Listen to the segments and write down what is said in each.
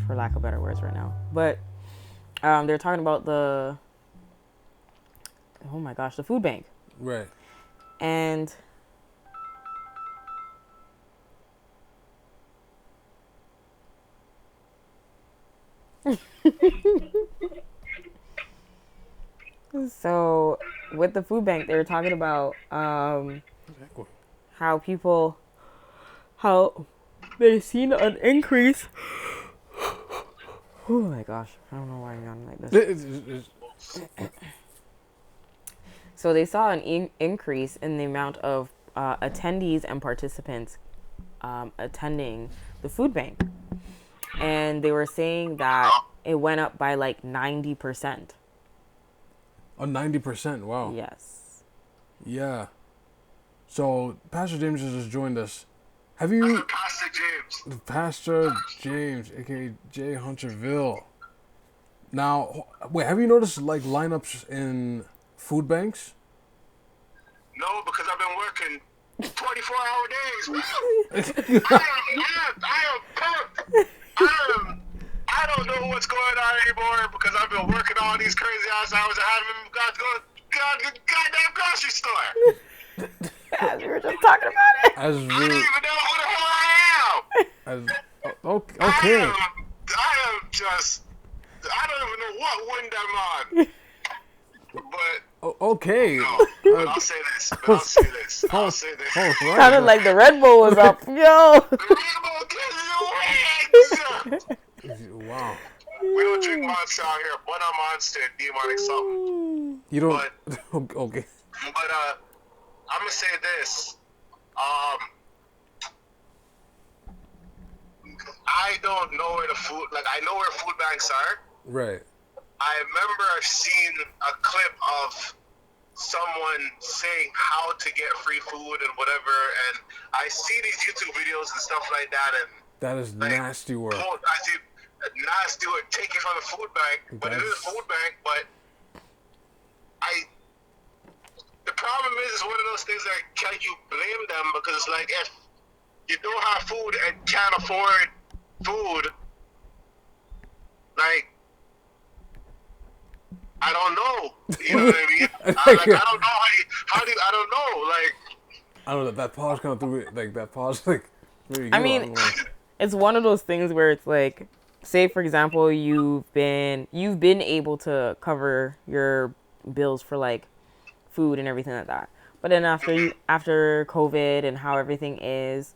for lack of better words right now. But they're talking about the food bank. Right. And so with the food bank, they were talking about how they've seen an increase. Oh my gosh, I don't know why I'm yawning like this. So they saw an increase in the amount of attendees and participants attending the food bank. And they were saying that it went up by like 90%. Oh, 90%, wow. Yes. Yeah. So, Pastor James has just joined us. Have you... Pastor James, a.k.a. J. Hunterville. Now, wait, have you noticed, like, lineups in food banks? No, because I've been working 24-hour days. I am pumped. I don't know what's going on anymore because I've been working all these crazy ass hours. I haven't got to go to the goddamn grocery store. As we were just talking about it. I don't even know who the hell I am. Okay. I am just... I don't even know what wind I'm on. But... Okay. No, but I'll say this. Sounded like the Red Bull was up. Yo. The Red Bull gives you wings. Wow. We don't drink Monster out here. But I'm Monster, demonic something. You don't... But, okay. But, I'm gonna say this. I don't know where the food... Like, I know where food banks are. Right. I remember I've seen a clip of someone saying how to get free food and whatever, and I see these YouTube videos and stuff like that, and that is like, nasty work. I see nasty work taken from the food bank, but it is a food bank. But the problem is one of those things that can you blame them, because it's like if you don't have food and can't afford food, like. I don't know. You know what I mean? I don't know I don't know. Like, I don't know. That pause kind of threw it. Like that pause. Like, I mean, it's one of those things where it's like, say for example, you've been able to cover your bills for like food and everything like that. But then after COVID and how everything is,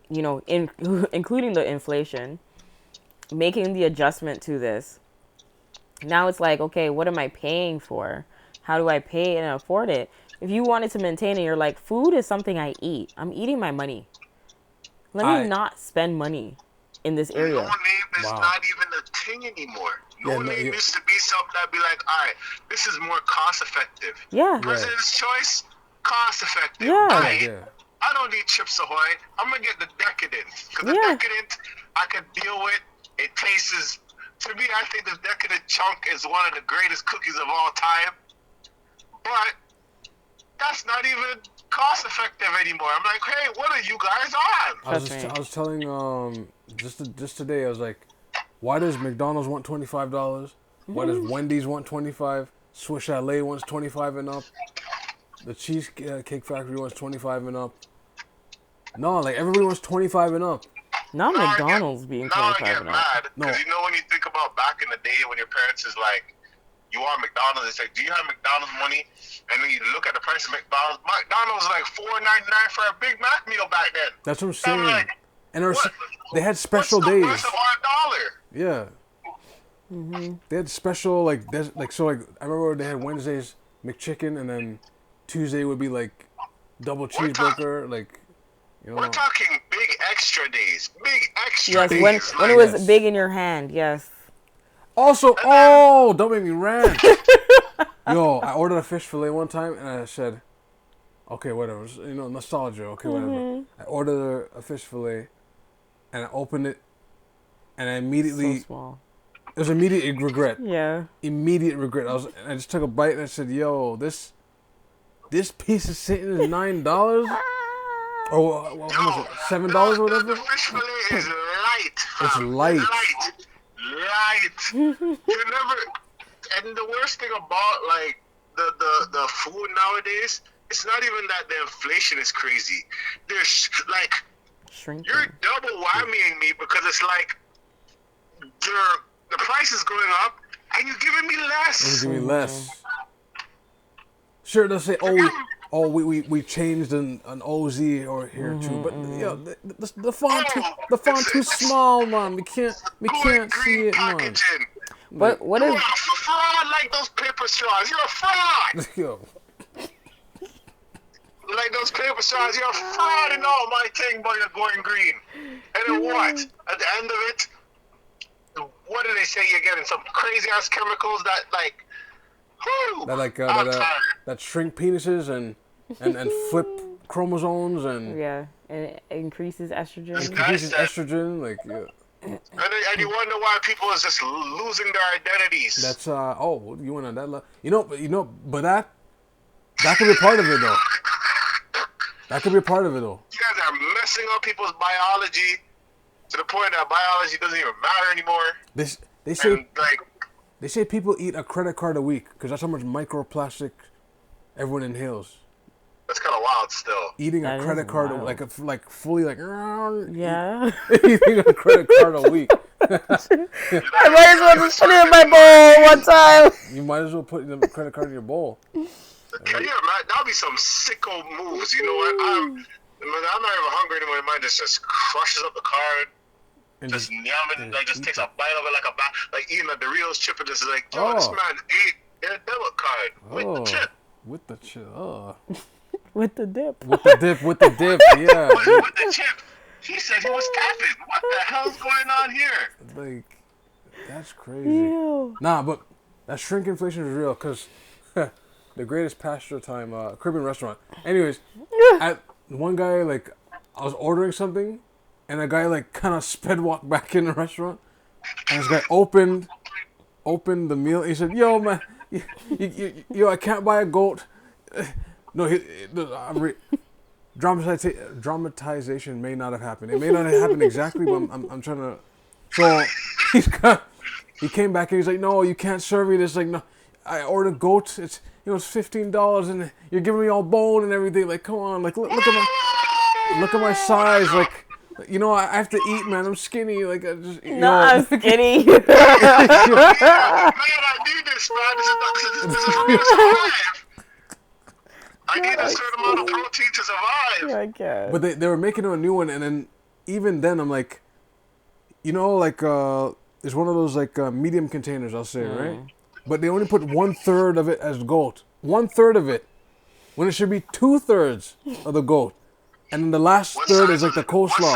you know, including the inflation, making the adjustment to this. Now it's like, okay, what am I paying for? How do I pay and afford it? If you wanted to maintain it, you're like, food is something I eat. I'm eating my money. Let me not spend money in this area. No name is not even a thing anymore. No name used to be something I'd be like, all right, this is more cost effective. Yeah. President's choice, cost effective. Yeah. I don't need Chips Ahoy. I'm going to get the Decadent. Because the Decadent, I can deal with. It tastes... To me, I think the Decadent Chunk is one of the greatest cookies of all time. But that's not even cost effective anymore. I'm like, hey, what are you guys on? I was telling just today, I was like, why does McDonald's want $25? Why does Wendy's want $25? Swiss Chalet wants $25 and up. The Cheesecake Factory wants $25 and up. No, like everybody wants $25 and up. Not McDonald's being 25 and up. Now I get mad. Because you know when you think about back in the day when your parents is like, you want McDonald's, it's like, do you have McDonald's money? And then you look at the price of McDonald's. McDonald's was like $4.99 for a Big Mac meal back then. That's what I'm saying. Like, and they had special days. What's the $1? Yeah. Mm-hmm. They had special, I remember they had Wednesdays McChicken, and then Tuesday would be like double cheeseburger, you know. We're talking big extra days. Big extra days. Yes, when it was big in your hand, yes. Also, don't make me rant. Yo, I ordered a fish fillet one time, and I said, okay, whatever. You know, nostalgia, okay, whatever. I ordered a fish fillet, and I opened it, and I immediately... So small. It was immediate regret. Yeah. Immediate regret. I just took a bite, and I said, yo, this piece of sitting is $9? Or how much? $7 or whatever. The fish fillet is light. It's fam. light. Light. You never. And the worst thing about like the food nowadays, it's not even that the inflation is crazy. There's like Shrinking. you're double whammying me because it's like the price is going up and you're giving me less. Give me less. Sure, they'll say, we changed an OZ or here too, but the font too small, man. We can't see it, man. Packaging. But what You're is? a fraud like those paper straws. You're a fraud. Yo, Like those paper straws. You're a fraud and all my thing, but you're going green. And then what? At the end of it, what do they say? You're getting some crazy ass chemicals that like. Whew, that shrink penises and flip chromosomes and Yeah, and it increases estrogen. increases estrogen. Like, yeah. And you wonder why people is just losing their identities. That's you went on that level. But that could be part of it though. That could be a part of it though. You guys are messing up people's biology to the point that biology doesn't even matter anymore. They say And like, they say people eat a credit card a week because that's how much microplastic everyone inhales. that's kind of wild still. Eating That a is credit card wild. like fully like Yeah. eating a credit card a week. I might as well just put it in my bowl one time. You might as well put the credit card in your bowl. Can you imagine? That'll be some sicko moves. You know what? I'm not even hungry anymore. My mind just crushes up the card. And Just yamming, like just takes a bite of it like eating a Doritos chip and just like, yo, this Oh. man ate a debit card with the chip. With the chip. Oh. With the dip. With the dip, yeah. With the chip. He said he was tapping. What the hell's going on here? Like, that's crazy. Ew. Nah, but that shrinkflation is real because the greatest pastime, Caribbean restaurant. Anyways, one guy, like, I was ordering something and a guy, like, kind of sped walked back in the restaurant and this guy opened the meal. He said, yo, man, yo, I can't buy a goat. No, dramatization may not have happened. It may not have happened exactly, but I'm trying to. So he came back and he's like, no, you can't serve me this. Like, no, I ordered goat. It's $15 and you're giving me all bone and everything. Like, come on, like look at my size. Like, I have to eat, man. I'm skinny. Like, I just I'm skinny. Man, I need this, man. This is for me to survive. I need a certain amount of protein to survive. I guess. But they were making a new one, and then even then I'm like, it's one of those like medium containers, I'll say, right? But they only put 1/3 of it as goat. 1/3 of it, when it should be 2/3 of the goat, and then the last third is like the coleslaw.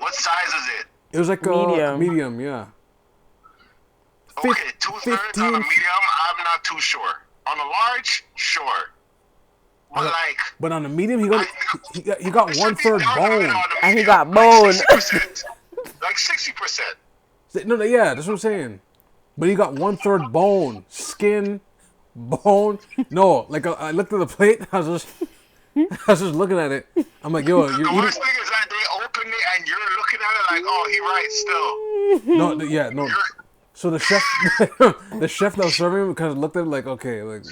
What size is it? It was like medium, yeah. Okay, 2/3 on a medium, I'm not too sure. On a large, sure. But But on the medium, he got it should 1/3 be down a bit bone. on the And he medium, got bone. Like 60%. Like 60%. No, yeah, that's what I'm saying. But he got 1/3 bone, skin, bone. No, like I looked at the plate. I was just looking at it. I'm like, yo, you're The eating. worst thing is that they open it and you're looking at it like, oh, he right still. No. So the chef that was serving him kind of looked at it like, okay, like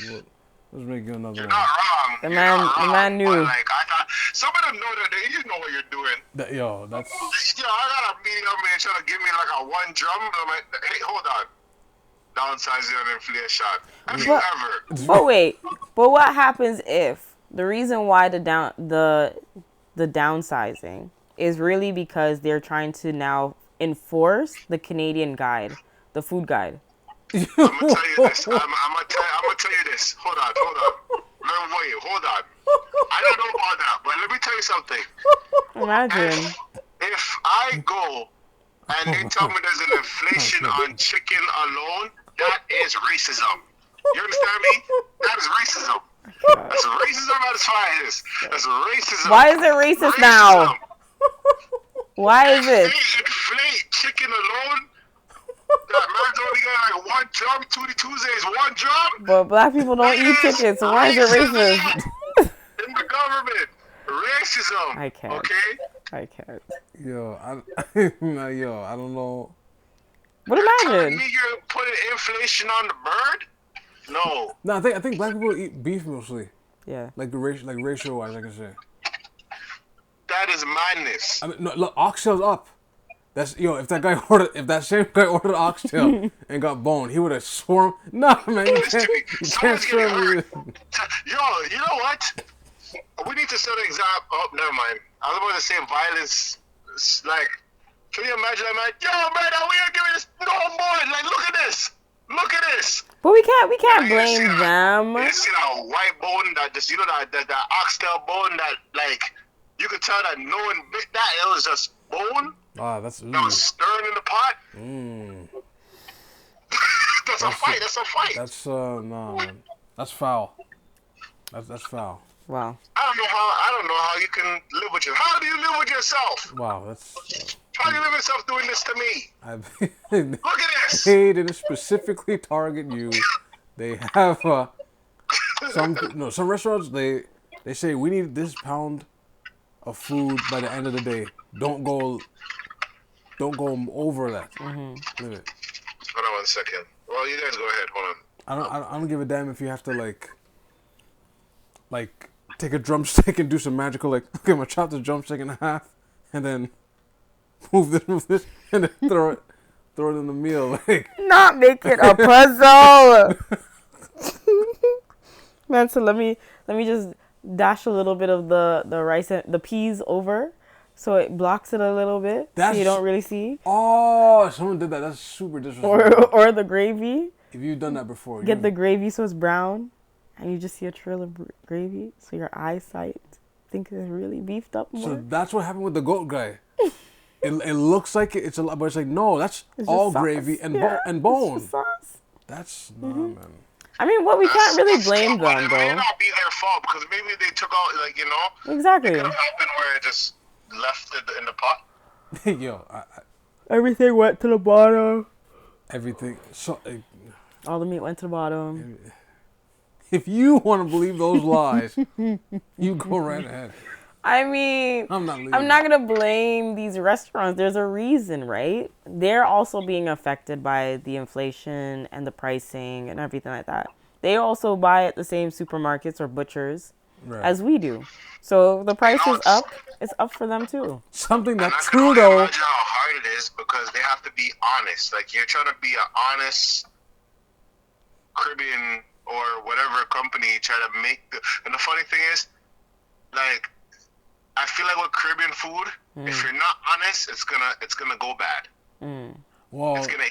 let's make you another You're one. not wrong. The You're man- not the wrong, man knew. But like, I thought some of them know that you know what you're doing. That's Yo, I got a medium man trying to give me like a 1 drum. I'm like, hey, hold on. Downsizing and inflation. Have you ever? But wait. But what happens if the reason why the downsizing is really because they're trying to now enforce the Canadian guide, the food guide? I'm gonna tell you this. I'm gonna tell you this. Hold on. Hold on. I don't know about that, but let me tell you something. Imagine. If I go and they tell me there's an inflation on chicken alone, that is racism. You understand me? That is racism. That's racism at its finest. That's racism. Why is it racist now? Why is it? They inflate chicken alone. That man's only getting like 1 drum. Tuesdays, 1 drum. But black people don't eat chicken, so why is it racist? In the government. racism. I can't. Okay. I can't. Yo, I don't know. But You're telling imagine. me you're putting inflation on the bird? No. No, I think black people eat beef mostly, Yeah. like ratio wise, I can say. That is madness. I mean, no, look, oxtail's up. That's if that same guy ordered oxtail and got boned, he would have sworn. Nah, man, you can't Someone's swear getting me. hurt. Yo, you know what? We need to set an example. Oh, never mind. I was about to say violence. Like, can you imagine that, man? Yo, man, we are giving this no more. Like, look at this. Look at this. But we can't You see blame that- them. You see that white bone that just, that oxtail bone that, like, you could tell that no one bit that. It was just bone Ah, that's that was stirred in the pot. That's a fight. That's a fight. that's nah, man. That's foul. That's foul. Wow. I don't know how you can live with How do you live with yourself? Wow, that's. How do you live with yourself doing this to me? I Look at this. they didn't specifically target you. They have some restaurants they say we need this pound of food by the end of the day. Don't go over that. Leave it. Hold on 1 second. Well, you guys go ahead. Hold on. I don't give a damn if you have to like take a drumstick and do some magical okay, I'm gonna chop the drumstick in half and then move this and then throw it in the meal. Like Not make it a puzzle. Man, so let me just dash a little bit of the rice and the peas over, so it blocks it a little bit, so you don't really see. Oh, someone did that. That's super disrespectful. Or the gravy. If you've done that before, Get the gravy so it's brown, and you just see a trail of gravy, so your eyesight think it's really beefed up more. So that's what happened with the goat guy. It looks like it's a lot, but it's like no, that's It's all just sauce. gravy and Yeah, and it's bone. just sauce. That's man. I mean, what we can't really blame But them it may though. not be their fault because maybe they took out, like, Exactly. it could have happened where it just left it in the pot. Yo, Everything went to the bottom. everything. So All the meat went to the bottom. if you want to believe those lies, you go right ahead. I mean, I'm not leaving. I'm not gonna blame these restaurants. There's a reason, right? They're also being affected by the inflation and the pricing and everything like that. They also buy at the same supermarkets or butchers Right. as we do. So if the price is up, it's up for them too. Something that And I can only Trudeau. imagine how hard it is because they have to be honest. Like, you're trying to be an honest Caribbean or whatever company try to make and the funny thing is, like, I feel like with Caribbean food, if you're not honest, it's gonna go bad. Well, It's gonna,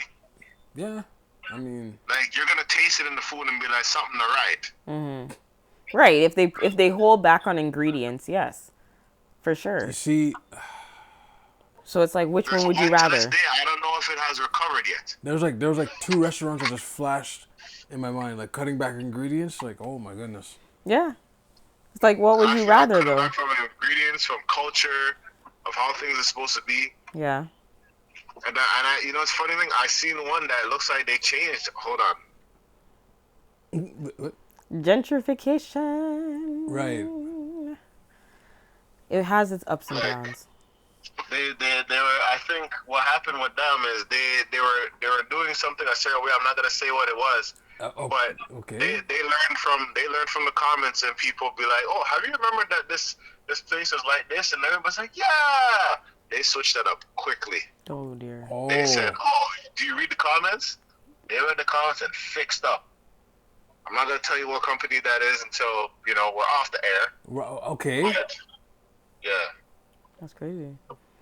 yeah. I mean, like, you're gonna taste it in the food and be like, something not right. Right. If they hold back on ingredients, yes. For sure. you see, So it's like, which one would you To rather? this day, I don't know if it has recovered yet. there was like two restaurants that just flashed in my mind, like cutting back ingredients. Like, oh my goodness. Yeah. It's like, what would you rather Coming though? back from ingredients, from culture, of how things are supposed to be. Yeah. And I you know, it's funny thing. I seen one that looks like they changed. Hold on. Gentrification. Right. It has its ups and downs. They were. I think what happened with them is they were doing something a certain way. I'm not gonna say what it was, but okay. they learned from the comments and people be like, oh, have you remembered that this place was like this? And everybody's like, yeah. They switched that up quickly. Oh dear. Oh. They said, oh, do you read the comments? They read the comments and fixed up. I'm not gonna tell you what company that is until we're off the air. Okay. But, yeah. That's crazy.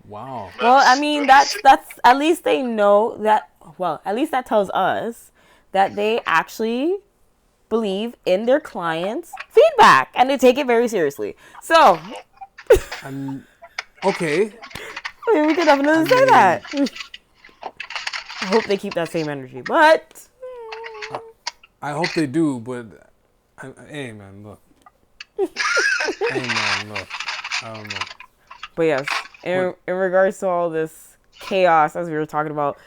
Wow. Well, I mean, that's at least they know that. Well, at least that tells us that they actually believe in their clients' feedback and they take it very seriously. So, Okay. I mean, we could definitely say that. I hope they keep that same energy, but I hope they do, but hey man, look. Hey man, look. I don't know. yes, in regards to all this chaos, as we were talking about,